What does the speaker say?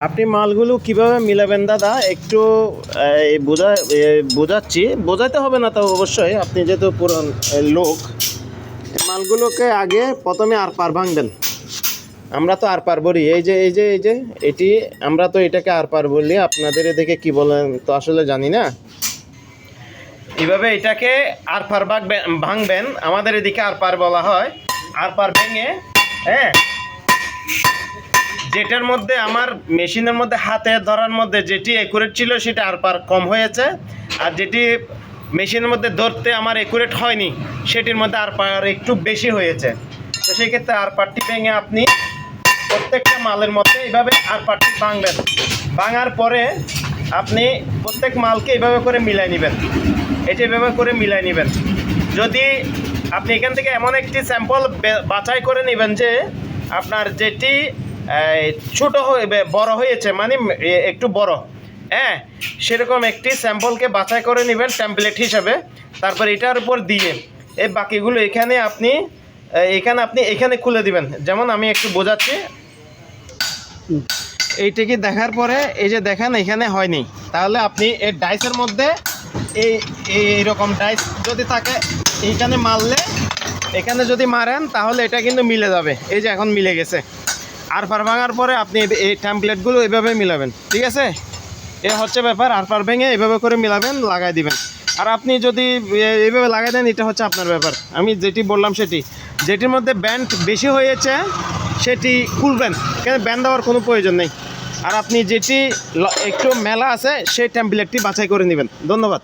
আপনি মালগুলো কিভাবে মিলাবেন দাদা একটু বোঝাচ্ছি। বোঝাতে হবে না তো অবশ্যই, আপনি যেহেতু পুরান লোক। মালগুলোকে আগে প্রথমে আর পার ভাঙবেন। আমরা তো আর পার বলি, এই যে এটি, আমরা তো এটাকে আর পার বলি, আপনাদের এদিকে কি বলেন তো আসলে জানি না। এইভাবে এটাকে আর পার ভাঙবেন, আমাদের এদিকে আর পার বলা হয়। আর পার ভেঙে, হ্যাঁ, যেটার মধ্যে আমার মেশিনের মধ্যে হাতে ধরার মধ্যে যেটি একুরেট ছিল সেটা আর পার কম হয়েছে, আর যেটি মেশিনের মধ্যে ধরতে আমার একুরেট হয়নি সেটির মধ্যে আর পার একটু বেশি হয়েছে। তো সেক্ষেত্রে আর পারটি ভেঙে আপনি প্রত্যেকটা মালের মধ্যে এইভাবে আর পারটি ভাঙবেন। ভাঙার পরে আপনি প্রত্যেক মালকে এইভাবে করে মিলাই নেবেন। এটি এভাবে করে মিলাই নেবেন। যদি আপনি এখান থেকে এমন একটি স্যাম্পল বাছাই করে নেবেন যে আপনার যেটি ছোট হয়ে বড় হয়েছে, মানে একটু বড়, হ্যাঁ, সেরকম একটি স্যাম্পলকে বাছাই করে নেবেন টেমপ্লেট হিসাবে। তারপর এটার উপর দিয়ে এই বাকিগুলো এখানে আপনি এখানে খুলে দিবেন। যেমন আমি একটু বোঝাচ্ছি। এইটাকে দেখার পরে এই যে দেখেন এখানে হয়নি, তাহলে আপনি এই ডাইসের মধ্যে এইরকম ডাইস যদি থাকে এইখানে মারলে, এখানে যদি মারেন তাহলে এটা কিন্তু মিলে যাবে। এই যে এখন মিলে গেছে। আর পার ভাঙার পরে আপনি এই টেমপ্লেটগুলো এভাবে মিলাবেন, ঠিক আছে? এ হচ্ছে ব্যাপার। আর পার ভেঙে এভাবে করে মিলাবেন, লাগাই দিবেন। আর আপনি যদি এইভাবে লাগাই দেন, এটা হচ্ছে আপনার ব্যাপার। আমি যেটি বললাম সেটি, যেটির মধ্যে ব্যান্ড বেশি হয়েছে সেটি খুলবেন, কেন ব্যান্ড দেওয়ার কোনো প্রয়োজন নেই। আর আপনি যেটি একটু মেলা আছে সেই টেমপ্লেটটি বাছাই করে নেবেন। ধন্যবাদ।